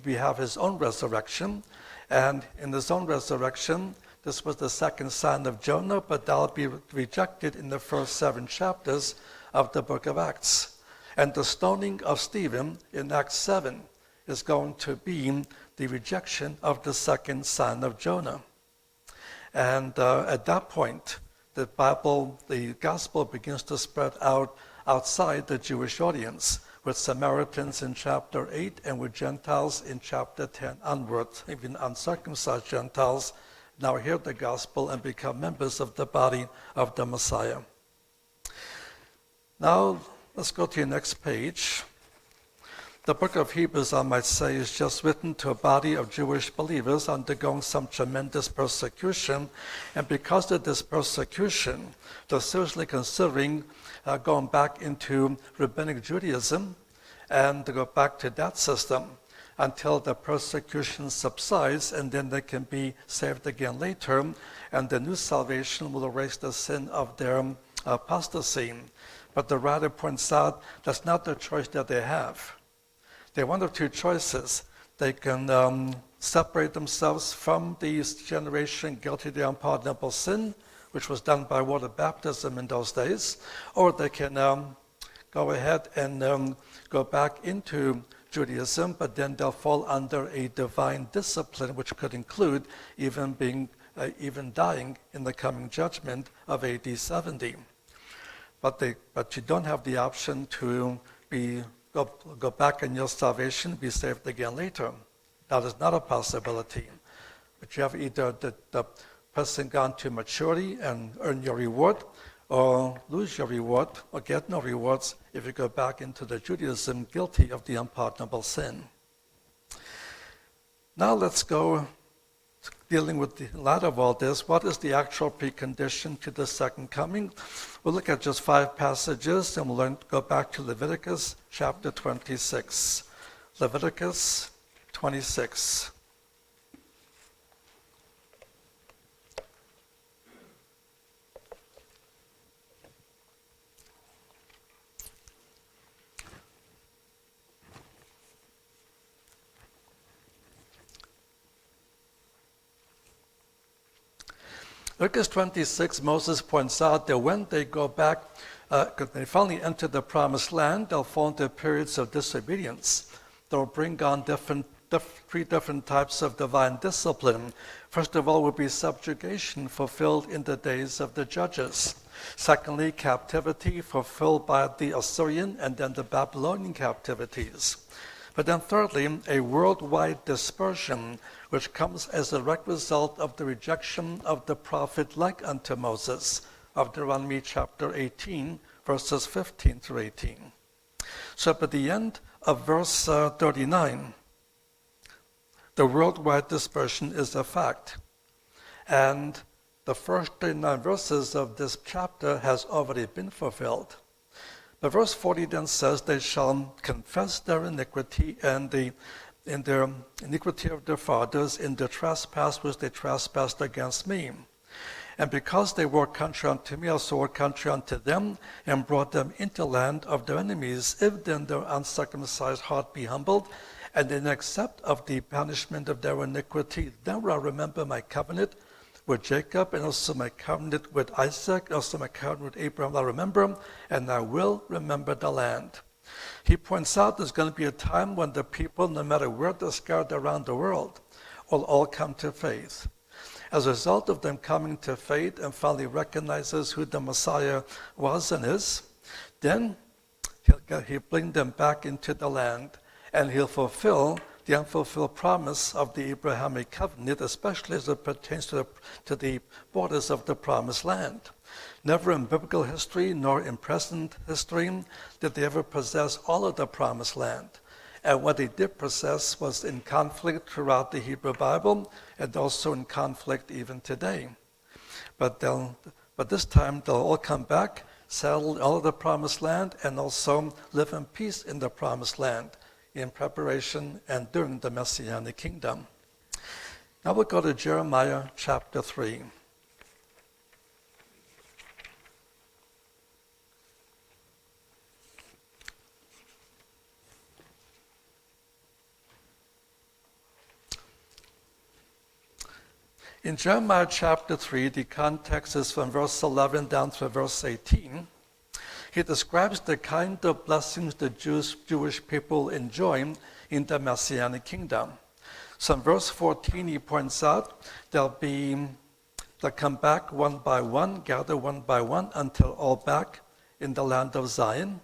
we have his own resurrection. And in his own resurrection, this was the second sign of Jonah, but that'll be rejected in the first 7 chapters of the book of Acts. And the stoning of Stephen in Acts 7 is going to be the rejection of the second sign of Jonah. And at that point, the gospel begins to spread out outside the Jewish audience, with Samaritans in chapter 8 and with Gentiles in chapter 10 onward. Even uncircumcised Gentiles now hear the gospel and become members of the body of the Messiah. Now, let's go to your next page. The book of Hebrews, I might say, is just written to a body of Jewish believers undergoing some tremendous persecution. And because of this persecution, they're seriously considering going back into rabbinic Judaism and to go back to that system until the persecution subsides, and then they can be saved again later, and the new salvation will erase the sin of their apostasy. But the writer points out that's not the choice that they have. They have one of two choices. They can separate themselves from this generation guilty of the unpardonable sin, which was done by water baptism in those days, or they can go ahead and go back into Judaism, but then they'll fall under a divine discipline, which could include even dying in the coming judgment of AD 70. But you don't have the option to go back in your salvation, be saved again later. That is not a possibility. But you have either the person gone to maturity and earn your reward, or lose your reward, or get no rewards if you go back into the Judaism guilty of the unpardonable sin. Now let's go dealing with the light of all this. What is the actual precondition to the second coming? We'll look at just 5 passages, and we'll go back to Leviticus chapter 26. Leviticus 26. Leviticus 26, Moses points out that when they go back, they finally enter the promised land, they'll fall into periods of disobedience. They'll bring on 3 different types of divine discipline. First of all will be subjugation fulfilled in the days of the judges. Secondly, captivity fulfilled by the Assyrian and then the Babylonian captivities. But then thirdly, a worldwide dispersion, which comes as a direct result of the rejection of the prophet like unto Moses, of Deuteronomy chapter 18, verses 15 through 18. So at the end of verse 39, the worldwide dispersion is a fact. And the first 39 verses of this chapter has already been fulfilled. But verse 40 then says, they shall confess their iniquity and in their iniquity of their fathers, in the trespass which they trespassed against me. And because they were contrary unto me, I also were contrary unto them, and brought them into the land of their enemies. If then their uncircumcised heart be humbled, and then accept of the punishment of their iniquity, then will I remember my covenant with Jacob, and also my covenant with Isaac, and also my covenant with Abraham I remember, and I will remember the land. He points out there's going to be a time when the people, no matter where they're scattered around the world, will all come to faith. As a result of them coming to faith and finally recognizes who the Messiah was and is, then he'll bring them back into the land, and he'll fulfill the unfulfilled promise of the Abrahamic covenant, especially as it pertains to the borders of the promised land. Never in biblical history nor in present history did they ever possess all of the promised land. And what they did possess was in conflict throughout the Hebrew Bible and also in conflict even today. But this time they'll all come back, settle all of the promised land, and also live in peace in the promised land, in preparation and during the Messianic kingdom. Now we'll go to Jeremiah chapter 3. In Jeremiah chapter 3, the context is from verse 11 down to verse 18. He describes the kind of blessings the Jewish people enjoy in the Messianic kingdom. So in verse 14, he points out they'll come back one by one, gather one by one, until all back in the land of Zion.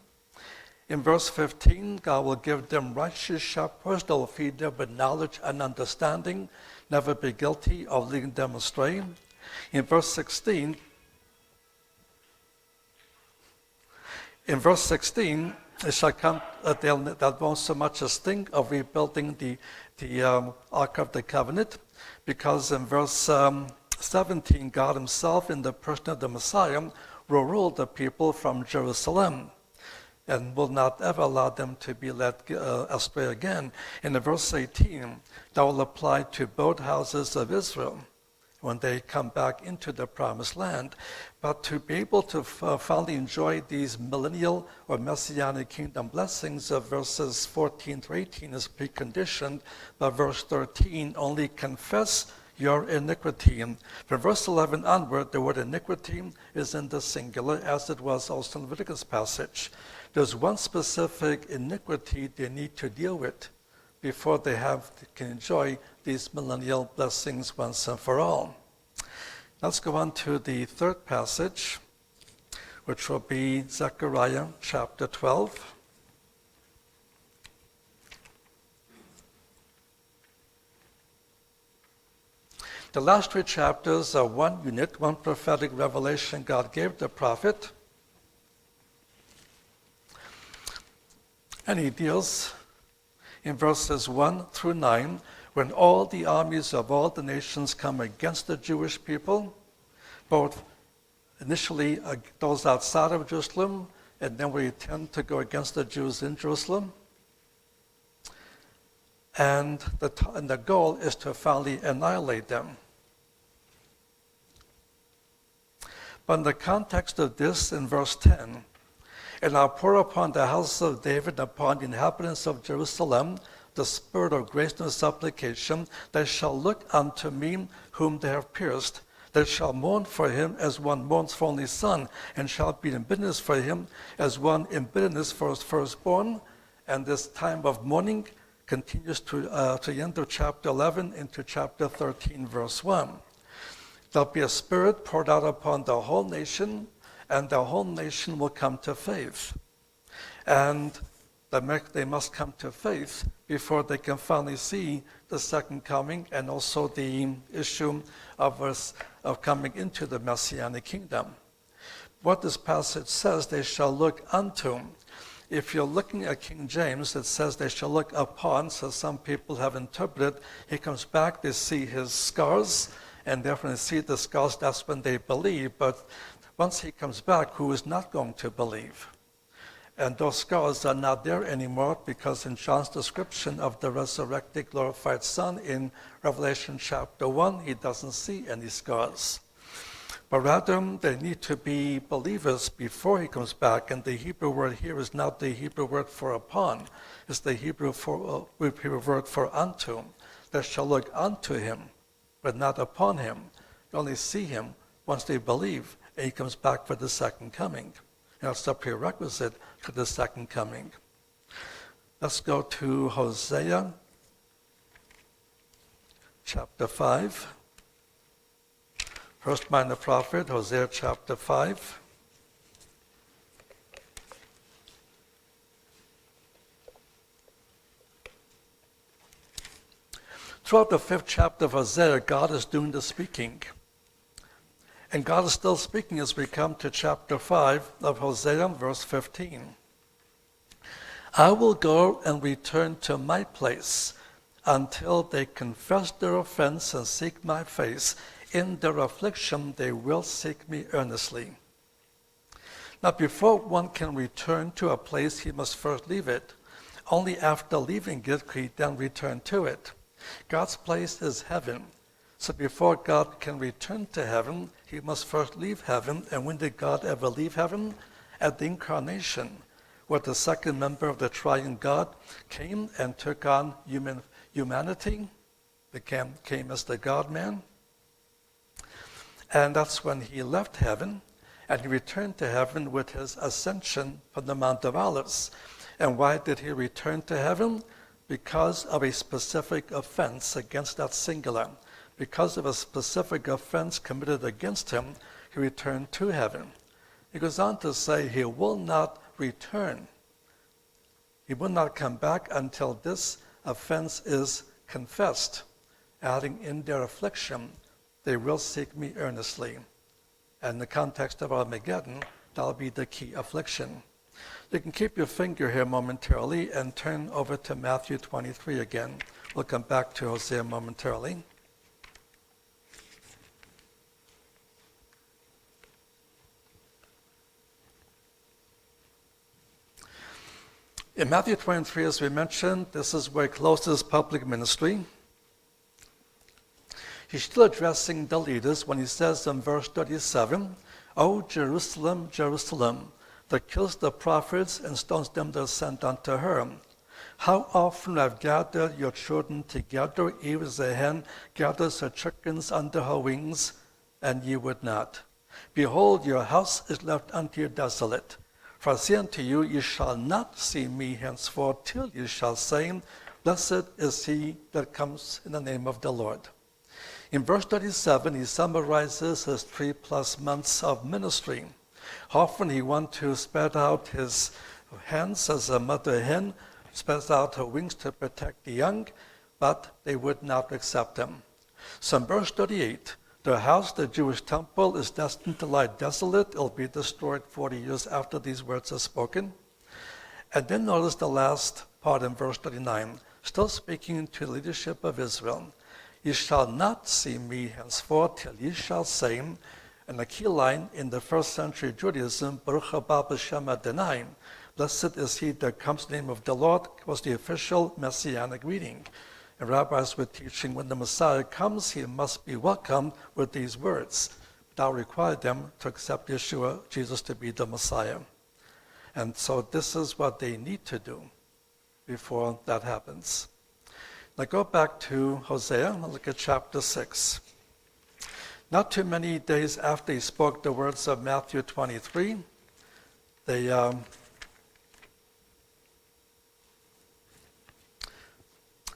In verse 15, God will give them righteous shepherds that will feed them with knowledge and understanding, never be guilty of leading them astray. In verse 16, it shall come that they won't so much as think of rebuilding the Ark of the Covenant, because in verse 17, God himself, in the person of the Messiah, will rule the people from Jerusalem and will not ever allow them to be led astray again. In verse 18, that will apply to both houses of Israel when they come back into the promised land. But to be able to finally enjoy these millennial or messianic kingdom blessings of verses 14 to 18 is preconditioned by verse 13, only confess your iniquity. And from verse 11 onward, the word iniquity is in the singular, as it was also in Leviticus passage. There's one specific iniquity they need to deal with before they can enjoy these millennial blessings once and for all. Let's go on to the third passage, which will be Zechariah chapter 12. The last three chapters are one unit, one prophetic revelation God gave the prophet. And he deals in verses 1 through 9, when all the armies of all the nations come against the Jewish people, both initially those outside of Jerusalem, and then we tend to go against the Jews in Jerusalem. And the goal is to finally annihilate them. But in the context of this, in verse 10, and I'll pour upon the house of David, upon the inhabitants of Jerusalem, the spirit of grace and supplication. They shall look unto me whom they have pierced. They shall mourn for him as one mourns for only son, and shall be in bitterness for him as one in bitterness for his firstborn. And this time of mourning continues to the end of chapter 11 into chapter 13, verse 1. There'll be a spirit poured out upon the whole nation, and the whole nation will come to faith. And they must come to faith before they can finally see the second coming and also the issue of coming into the Messianic kingdom. What this passage says, they shall look unto. If you're looking at King James, it says they shall look upon, so some people have interpreted, he comes back, they see his scars, and therefore they see the scars, that's when they believe. But once he comes back, who is not going to believe? And those scars are not there anymore, because in John's description of the resurrected, glorified Son in Revelation chapter 1, he doesn't see any scars. But rather, they need to be believers before he comes back. And the Hebrew word here is not the Hebrew word for upon. It's the Hebrew word for unto. They shall look unto him, but not upon him. You only see him once they believe, and he comes back for the second coming. And that's the prerequisite to the second coming. Let's go to Hosea chapter 5. First minor prophet, Hosea chapter 5. Throughout the 5th chapter of Hosea, God is doing the speaking. And God is still speaking as we come to chapter 5 of Hosea, verse 15. I will go and return to my place until they confess their offense and seek my face. In their affliction, they will seek me earnestly. Now, before one can return to a place, he must first leave it. Only after leaving it, can he then return to it. God's place is heaven. So before God can return to heaven, he must first leave heaven. And when did God ever leave heaven? At the incarnation, where the second member of the triune God came and took on humanity, came as the God-man. And that's when he left heaven, and he returned to heaven with his ascension from the Mount of Olives. And why did he return to heaven? Because of a specific offense against that singular. Because of a specific offense committed against him, he returned to heaven. He goes on to say he will not return. He will not come back until this offense is confessed, adding in their affliction, they will seek me earnestly. And in the context of Armageddon, that'll be the key affliction. You can keep your finger here momentarily and turn over to Matthew 23 again. We'll come back to Hosea momentarily. In Matthew 23, as we mentioned, this is where he closed his public ministry. He's still addressing the leaders when he says in verse 37, O Jerusalem, Jerusalem, that kills the prophets and stones them that are sent unto her. How often I've gathered your children together, even as a hen gathers her chickens under her wings, and ye would not. Behold, your house is left unto you desolate. For I say unto you, ye shall not see me henceforth, till ye shall say, Blessed is he that comes in the name of the Lord. In verse 37, he summarizes his 3+ months of ministry. Often he wants to spread out his hands as a mother hen spreads out her wings to protect the young, but they would not accept him. So in verse 38, the house, the Jewish temple, is destined to lie desolate. It will be destroyed 40 years after these words are spoken. And then notice the last part in verse 39, still speaking to the leadership of Israel. Ye shall not see me henceforth till ye shall say, and the key line in the first century Judaism, Baruch haba b'shem Adonai, blessed is he that comes in the name of the Lord, was the official messianic reading. And rabbis were teaching when the Messiah comes, he must be welcomed with these words. That required them to accept Yeshua, Jesus, to be the Messiah. And so this is what they need to do before that happens. Now go back to Hosea and look at chapter 6. Not too many days after he spoke the words of Matthew 23, the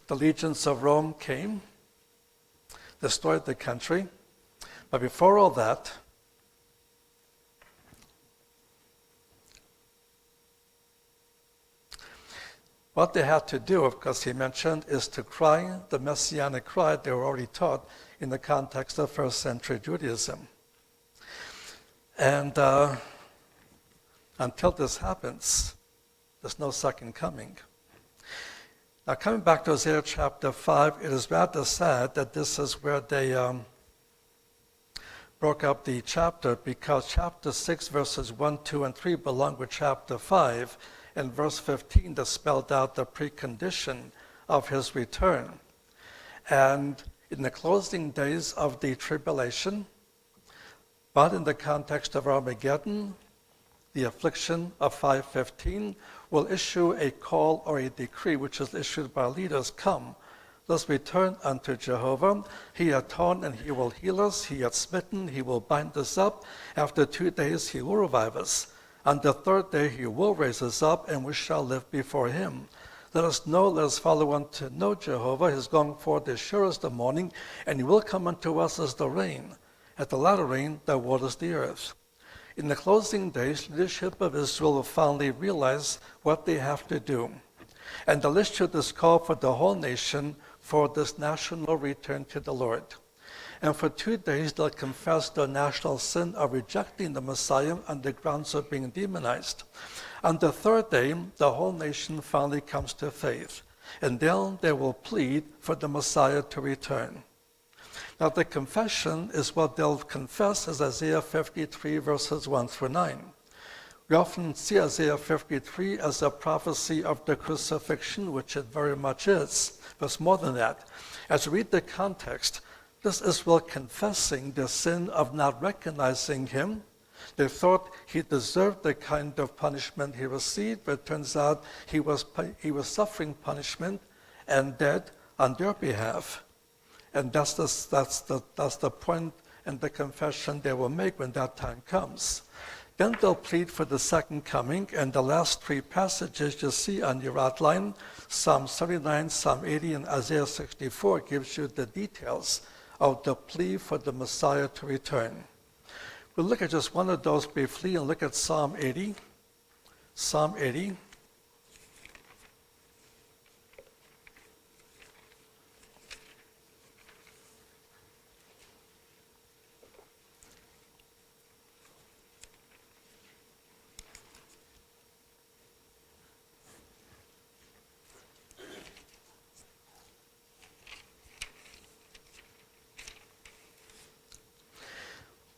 legions of Rome came, destroyed the country. But before all that, What they had to do, of course, he mentioned, is to cry the messianic cry they were already taught in the context of first century Judaism. And until this happens, there's no second coming. Now, coming back to Isaiah chapter 5, it is rather sad that this is where they broke up the chapter, because chapter 6, verses 1, 2, and 3 belong with chapter 5, and verse 15 that spelled out the precondition of his return. And in the closing days of the tribulation, but in the context of Armageddon, the affliction of 5:15 will issue a call or a decree which is issued by leaders. Come, let's return unto Jehovah. He hath torn and he will heal us. He hath smitten, he will bind us up. After 2 days he will revive us. On the third day he will raise us up, and we shall live before him. Let us know, let us follow unto know Jehovah. His going forth is sure as the morning, and he will come unto us as the rain. At the latter rain that waters the earth. In the closing days, leadership of Israel will finally realize what they have to do. And they'll issue this call for the whole nation for this national return to the Lord. And for 2 days, they'll confess their national sin of rejecting the Messiah on the grounds of being demonized. On the third day, the whole nation finally comes to faith. And then they will plead for the Messiah to return. Now, the confession is what they'll confess as Isaiah 53, verses 1 through 9. We often see Isaiah 53 as a prophecy of the crucifixion, which it very much is. But it's more than that. As you read the context, this is Israel confessing the sin of not recognizing him. They thought he deserved the kind of punishment he received, but it turns out he was suffering punishment and dead on their behalf. And that's the point and the confession they will make when that time comes. Then they'll plead for the second coming, and the last 3 passages you see on your outline, Psalm 79, Psalm 80, and Isaiah 64, gives you the details of the plea for the Messiah to return. We'll look at just one of those briefly and look at Psalm 80. Psalm 80.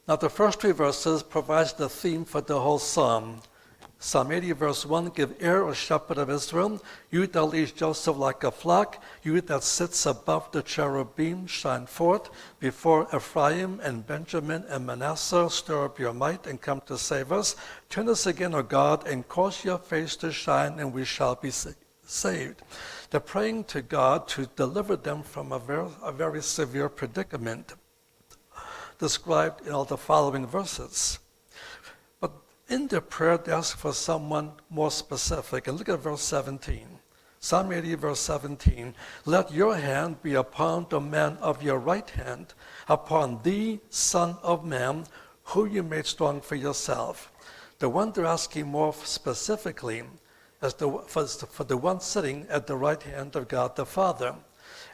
Now, the first 3 verses provides the theme for the whole psalm. Psalm 80, verse 1, give ear, O shepherd of Israel, you that lead Joseph like a flock, you that sits above the cherubim, shine forth before Ephraim and Benjamin and Manasseh, stir up your might and come to save us. Turn us again, O God, and cause your face to shine, and we shall be saved. They're praying to God to deliver them from a very severe predicament, described in all the following verses. But in their prayer, they ask for someone more specific. And look at verse 17. Psalm 80, verse 17. Let your hand be upon the man of your right hand, upon thee, Son of Man, who you made strong for yourself. The one they're asking more specifically is for the one sitting at the right hand of God the Father.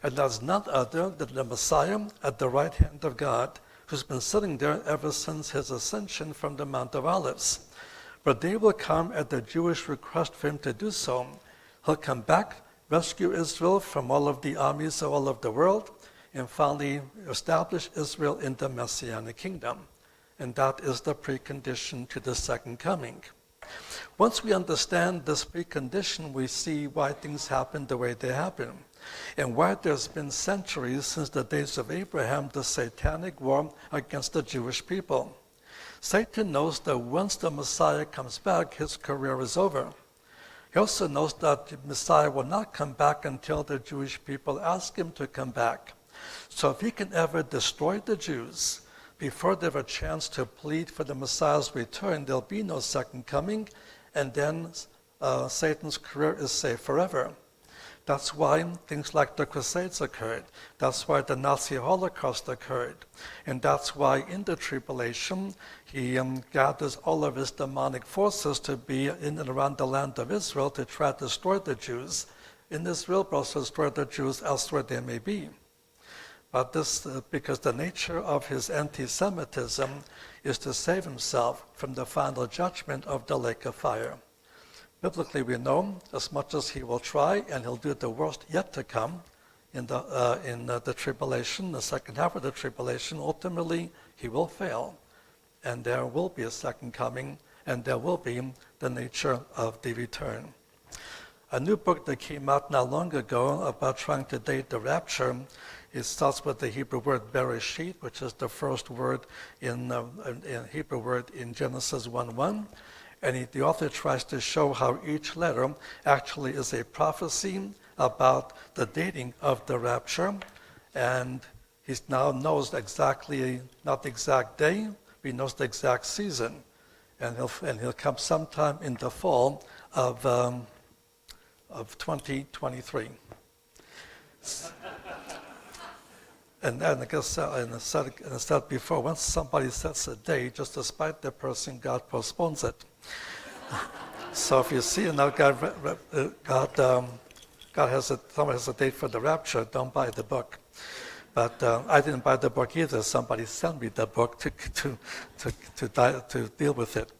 And that's none other than the Messiah at the right hand of God, who's been sitting there ever since his ascension from the Mount of Olives. But they will come at the Jewish request for him to do so. He'll come back, rescue Israel from all of the armies of all of the world, and finally establish Israel in the Messianic kingdom. And that is the precondition to the second coming. Once we understand this precondition, we see why things happen the way they happen, and why there's been centuries since the days of Abraham, the satanic war against the Jewish people. Satan knows that once the Messiah comes back, his career is over. He also knows that the Messiah will not come back until the Jewish people ask him to come back. So if he can ever destroy the Jews before they have a chance to plead for the Messiah's return, there'll be no second coming, and then Satan's career is safe forever. That's why things like the Crusades occurred. That's why the Nazi Holocaust occurred. And that's why in the tribulation, he gathers all of his demonic forces to be in and around the land of Israel to try to destroy the Jews in Israel, but also destroy the Jews elsewhere they may be. But this, because the nature of his anti-Semitism is to save himself from the final judgment of the lake of fire. Biblically, we know as much as he will try, and he'll do the worst yet to come in the tribulation, the second half of the tribulation, ultimately he will fail. And there will be a second coming, and there will be the nature of the return. A new book that came out not long ago about trying to date the rapture, it starts with the Hebrew word bereshit, which is the first word in Hebrew word in Genesis 1:1. And the author tries to show how each letter actually is a prophecy about the dating of the rapture. And he now knows exactly, not the exact day, but he knows the exact season. And he'll come sometime in the fall of 2023. And I guess, and I said before, once somebody sets a day, just despite the person, God postpones it. So if you see now someone has a date for the rapture, don't buy the book. But I didn't buy the book either. Somebody sent me the book to deal with it.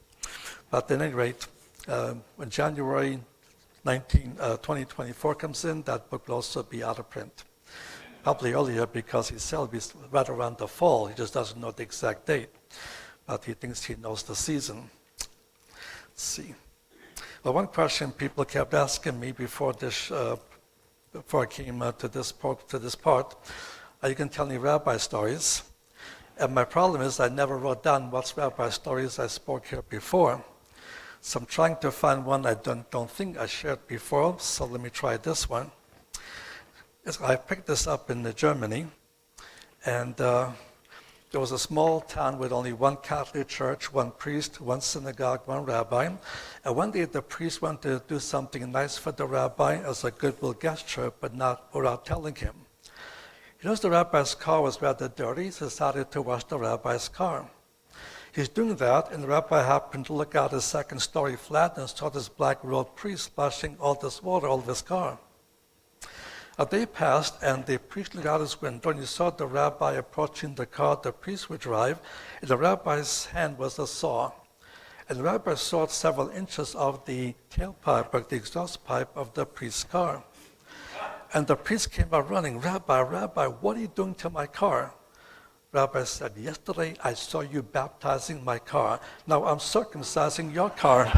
But at any rate, when January 2024 comes in, that book will also be out of print. Probably earlier because he said it'll be right around the fall. He just doesn't know the exact date, but he thinks he knows the season. Let's see. Well, one question people kept asking me before I came to this part, you can tell me rabbi stories. And my problem is I never wrote down what's rabbi stories I spoke here before. So I'm trying to find one I don't think I shared before, so let me try this one. I picked this up in Germany, and there was a small town with only one Catholic church, one priest, one synagogue, one rabbi. And one day the priest wanted to do something nice for the rabbi as a goodwill gesture, but not without telling him. He knows the rabbi's car was rather dirty, so he decided to wash the rabbi's car. He's doing that, and the rabbi happened to look out his second-story flat and saw this black-robed priest splashing all this water all over his car. A day passed, and the priest looked out his window, and he saw the rabbi approaching the car the priest would drive, and the rabbi's hand was a saw. And the rabbi sawed several inches of the tailpipe, or the exhaust pipe of the priest's car. And the priest came out running, Rabbi, what are you doing to my car? Rabbi said, yesterday I saw you baptizing my car. Now I'm circumcising your car.